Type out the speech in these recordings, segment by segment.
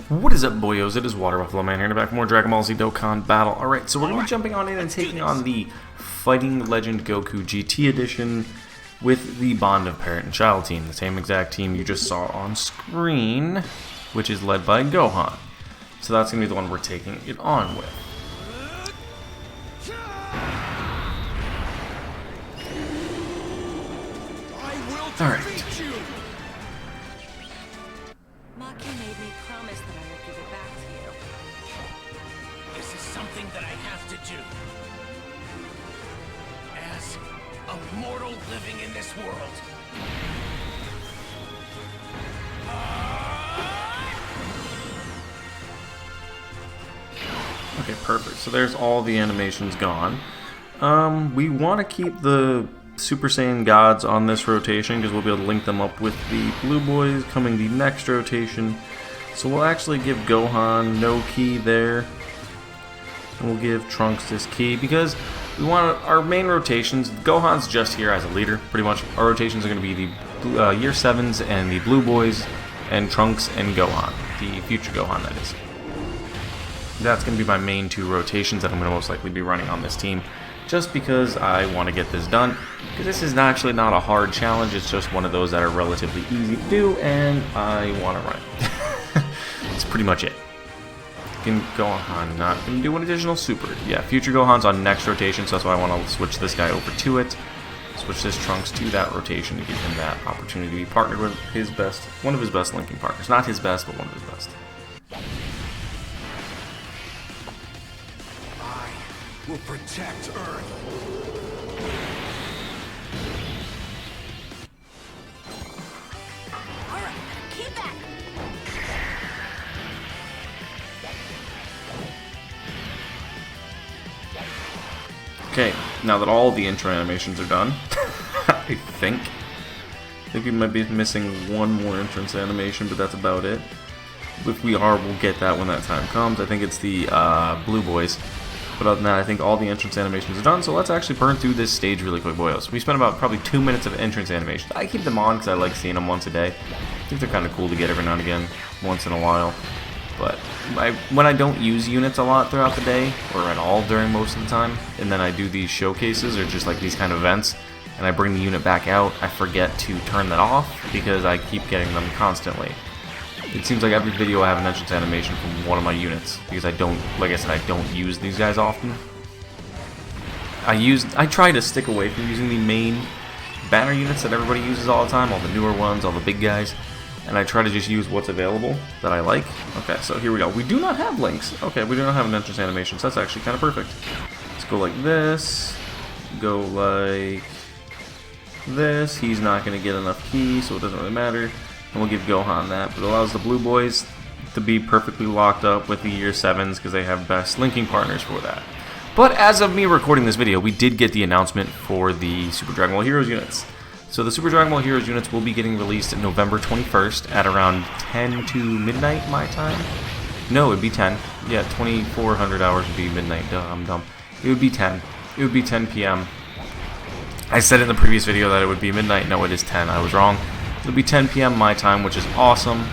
What is up, boyos? It is Water Buffalo Man here, and back for more Dragon Ball Z Dokkan Battle. Alright, so we're going to be jumping on in and taking on the Fighting Legend Goku GT Edition with the Bond of Parent and Child team, the same exact team you just saw on screen, which is led by Gohan. So that's going to be the one we're taking it on with. Alright. Something that I have to do as a mortal living in this world. Okay, perfect. So there's all the animations gone. We want to keep the Super Saiyan gods on this rotation because we'll be able to link them up with the Blue Boys coming the next rotation. So we'll actually give Gohan no key there. And we'll give Trunks this key because we want our main rotations. Gohan's just here as a leader, pretty much. Our rotations are going to be the Year 7s and the Blue Boys, and Trunks and Gohan, the future Gohan, that is. That's going to be my main two rotations that I'm going to most likely be running on this team, just because I want to get this done. Because this is actually not a hard challenge, it's just one of those that are relatively easy to do, and I want to run it. That's pretty much it. Gohan not going to do an additional super. Yeah, future Gohan's on next rotation, so that's why I want to switch this guy over to it. Switch this Trunks to that rotation to give him that opportunity to be partnered with his best, one of his best linking partners. Not his best, but one of his best. I will protect Earth. Alright, keep back. Okay, now that all the intro animations are done, I think we might be missing one more entrance animation, but that's about it. If we are, we'll get that when that time comes. I think it's the Blue Boys. But other than that, I think all the entrance animations are done, so let's actually burn through this stage really quick, boyos. We spent about probably 2 minutes of entrance animations. I keep them on because I like seeing them once a day. I think they're kind of cool to get every now and again, once in a while. But when I don't use units a lot throughout the day, or at all during most of the time, and then I do these showcases, or just like these kind of events, and I bring the unit back out, I forget to turn that off, because I keep getting them constantly. It seems like every video I have an entrance animation from one of my units, because I don't, like I said, I don't use these guys often. I try to stick away from using the main banner units that everybody uses all the time, all the newer ones, all the big guys. And I try to just use what's available that I like. Okay, so here we go. We do not have links. Okay, we do not have an entrance animation, so that's actually kind of perfect. Let's go like this. Go like this. He's not going to get enough key, so it doesn't really matter. And we'll give Gohan that. But it allows the Blue Boys to be perfectly locked up with the Year 7s because they have best linking partners for that. But as of me recording this video, we did get the announcement for the Super Dragon Ball Heroes units. So the Super Dragon Ball Heroes units will be getting released November 21st at around 10 to midnight my time. No, it would be 10. Yeah, 2400 hours would be midnight. Duh, I'm dumb. It would be 10. It would be 10 p.m. I said in the previous video that it would be midnight. No, it is 10. I was wrong. It'll be 10 p.m. my time, which is awesome.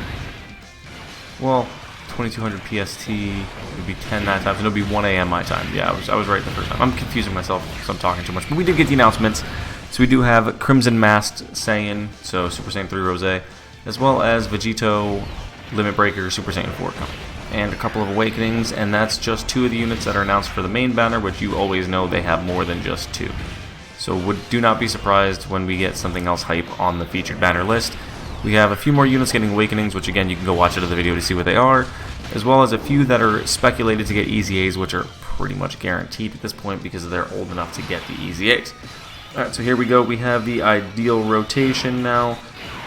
Well, 2200 PST. It would be 10 that time. So it'll be 1 a.m. my time. Yeah, I was right the first time. I'm confusing myself because I'm talking too much. But we did get the announcements. So we do have Crimson Masked Saiyan, so Super Saiyan 3 Rose, as well as Vegito, Limit Breaker, Super Saiyan 4 coming. And a couple of Awakenings, and that's just 2 of the units that are announced for the main banner, which you always know they have more than just 2. So do not be surprised when we get something else hype on the featured banner list. We have a few more units getting Awakenings, which again, you can go watch it in the video to see what they are, as well as a few that are speculated to get Easy A's, which are pretty much guaranteed at this point because they're old enough to get the Easy A's. Alright, so here we go. We have the ideal rotation now.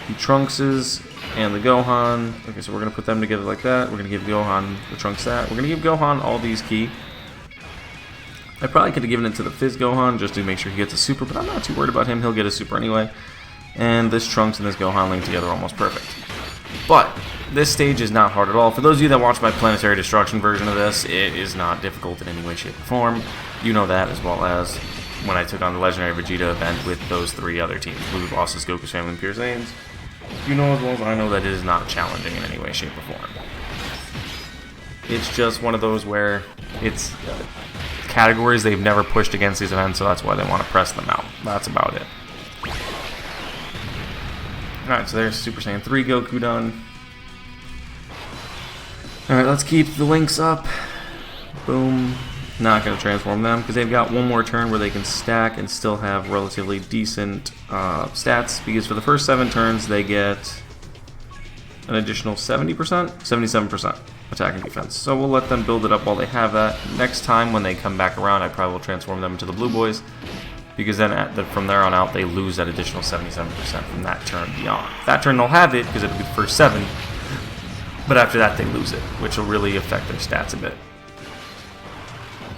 The Trunkses and the Gohan. Okay, so we're going to put them together like that. We're going to give Gohan the Trunks that. We're going to give Gohan all these key. I probably could have given it to the Fizz Gohan just to make sure he gets a super, but I'm not too worried about him. He'll get a super anyway. And this Trunks and this Gohan link together are almost perfect. But this stage is not hard at all. For those of you that watch my Planetary Destruction version of this, it is not difficult in any way, shape, or form. You know that, as well as when I took on the Legendary Vegeta event with those 3 other teams, Blue Bosses, Goku's Family, and Pure Saiyans. You know as well as I know that it is not challenging in any way, shape, or form. It's just one of those where it's categories they've never pushed against these events, so that's why they want to press them out. That's about it. Alright, so there's Super Saiyan 3 Goku done. Alright, let's keep the links up. Boom. Not going to transform them because they've got one more turn where they can stack and still have relatively decent stats, because for the first 7 turns they get an additional 70%? 77% attack and defense. So we'll let them build it up while they have that. Next time when they come back around, I probably will transform them into the blue boys, because then from there on out they lose that additional 77% from that turn beyond. That turn they'll have it because it'll be the first 7, but after that they lose it, which will really affect their stats a bit.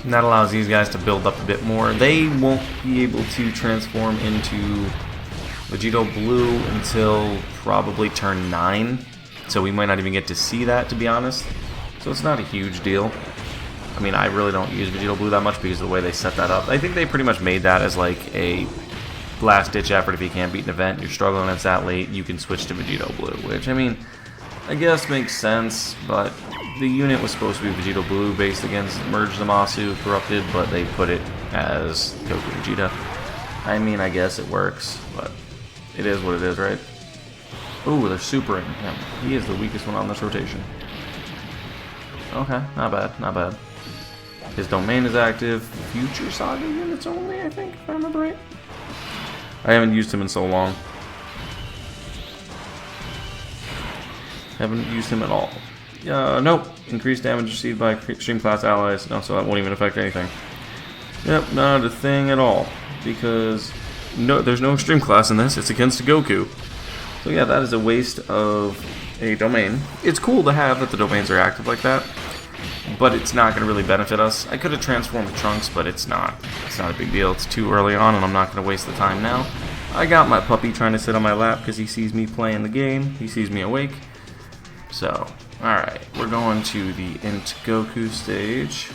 And that allows these guys to build up a bit more. They won't be able to transform into Vegito Blue until probably turn 9, so we might not even get to see that, to be honest. So it's not a huge deal. I mean, I really don't use Vegito Blue that much because of the way they set that up. I think they pretty much made that as like a last-ditch effort. If you can't beat an event, you're struggling, it's that late, you can switch to Vegito Blue, which, I mean, I guess makes sense, but the unit was supposed to be Vegito Blue based against Merge Zamasu Corrupted, but they put it as Goku Vegeta. I mean, I guess it works, but it is what it is, right? Ooh, they're supering him. He is the weakest one on this rotation. Okay, not bad, not bad. His domain is active. Future Saga units only, I think, if I remember right. I haven't used him in so long. Haven't used him at all. Nope. Increased damage received by extreme class allies. No, so that won't even affect anything. Yep, not a thing at all. Because there's no extreme class in this. It's against Goku. So yeah, that is a waste of a domain. It's cool to have that the domains are active like that, but it's not going to really benefit us. I could have transformed Trunks, but it's not a big deal. It's too early on, and I'm not going to waste the time now. I got my puppy trying to sit on my lap because he sees me playing the game. He sees me awake. So, alright, we're going to the Int Goku stage.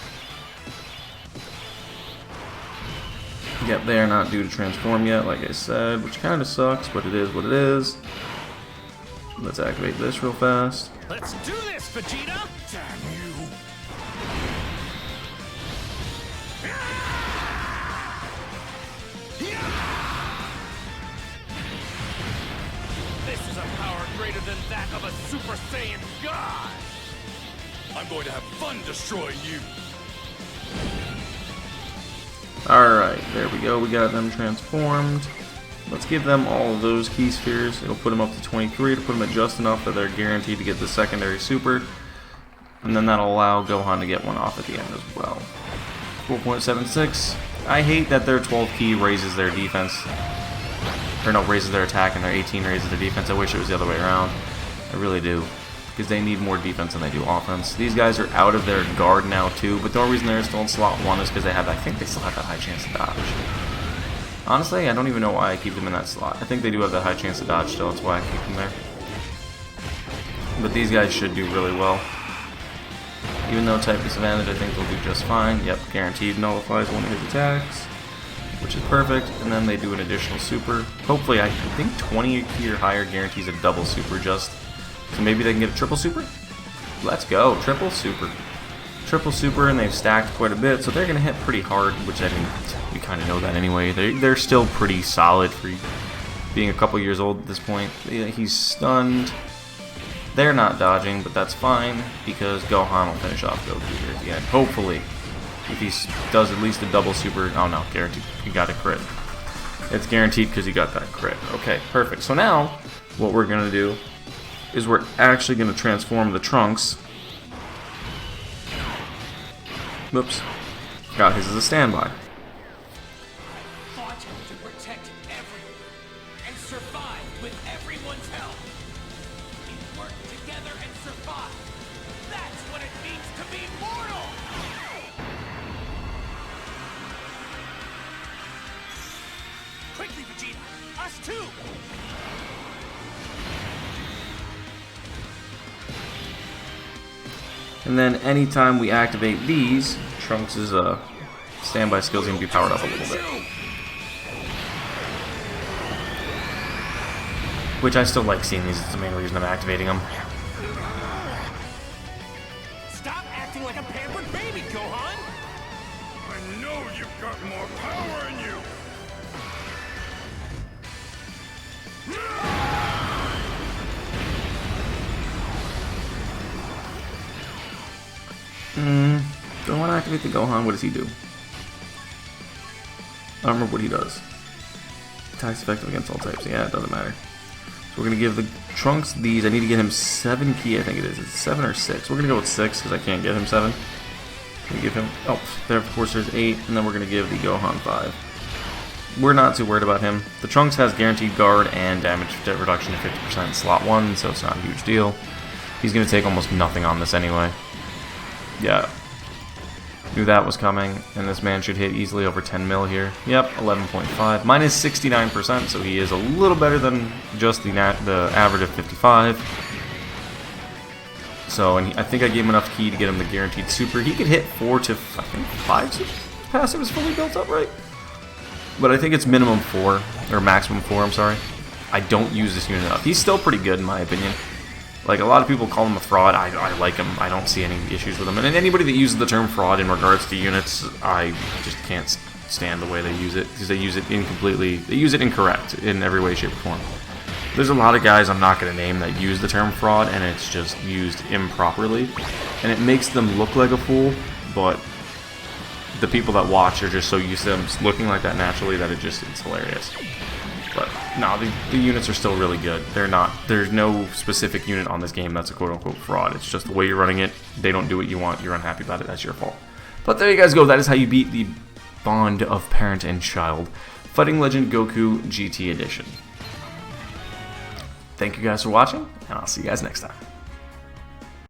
Yep, they are not due to transform yet, like I said, which kind of sucks, but it is what it is. Let's activate this real fast. Let's do this, Vegeta! Damn you! This is a power greater than that of a Super Saiyan God! I'm going to have fun destroying you! Alright, there we go, we got them transformed. Let's give them all of those key spheres. It'll put them up to 23 to put them at just enough that they're guaranteed to get the secondary super. And then that'll allow Gohan to get one off at the end as well. 4.76. I hate that their 12 key raises their defense. Or no, raises their attack and their 18 raises their defense. I wish it was the other way around. I really do. Because they need more defense than they do offense. These guys are out of their guard now too, but the only reason they're still in slot 1 is because they have, I think they still have that high chance to dodge. Honestly, I don't even know why I keep them in that slot. I think they do have that high chance to dodge still, that's why I keep them there. But these guys should do really well. Even though type disadvantage, I think they'll do just fine. Yep, guaranteed nullifies one of his attacks, which is perfect. And then they do an additional super. Hopefully, I think 20 key or higher guarantees a double super just. So maybe they can get a triple super? Let's go, triple super. Triple super, and they've stacked quite a bit, so they're going to hit pretty hard, which I think we kind of know that anyway. They're still pretty solid for being a couple years old at this point. He's stunned. They're not dodging, but that's fine, because Gohan will finish off Goku here at the end. Hopefully, if he does at least a double super. Oh no, guaranteed. He got a crit. It's guaranteed because he got that crit. Okay, perfect. So now, what we're going to do is we're actually going to transform the Trunks. Whoops. Got his as a standby. Fought to protect everyone and survived with everyone's help. We work together and survive. That's what it means to be mortal. Quickly, Vegeta, us too. And then anytime we activate these, Trunks' standby skills can be powered up a little bit. Which I still like seeing these, it's the main reason I'm activating them. Stop acting acting like a pampered baby, Gohan! I know you've got more power in you! Don't want to activate the Gohan. What does he do? I don't remember what he does. Attacks effective against all types. Yeah, it doesn't matter. So we're going to give the Trunks these. I need to get him 7 key, I think it is. It's 7 or 6. We're going to go with 6 because I can't get him 7. We give him... Oh, there of course there's 8. And then we're going to give the Gohan 5. We're not too worried about him. The Trunks has guaranteed guard and damage reduction to 50% in slot 1, so it's not a huge deal. He's going to take almost nothing on this anyway. Yeah. Knew that was coming, and this man should hit easily over 10 mil here. Yep, 11.5. Mine is 69%, so he is a little better than just the average of 55. So, and I think I gave him enough key to get him the guaranteed super. He could hit 4 to, I think, 5 super. Passive is fully built up, right? But I think it's minimum 4, or maximum 4, I'm sorry. I don't use this unit enough. He's still pretty good, in my opinion. Like, a lot of people call him a fraud. I like him. I don't see any issues with him. And anybody that uses the term fraud in regards to units, I just can't stand the way they use it. Because they use it incompletely. They use it incorrect in every way, shape, or form. There's a lot of guys I'm not going to name that use the term fraud, and it's just used improperly. And it makes them look like a fool, but the people that watch are just so used to them looking like that naturally that it's hilarious. But no, the units are still really good. There's no specific unit on this game that's a quote-unquote fraud. It's just the way you're running it. They don't do what you want. You're unhappy about it. That's your fault. But there you guys go. That is how you beat the bond of parent and child. Fighting Legend Goku GT Edition. Thank you guys for watching, and I'll see you guys next time.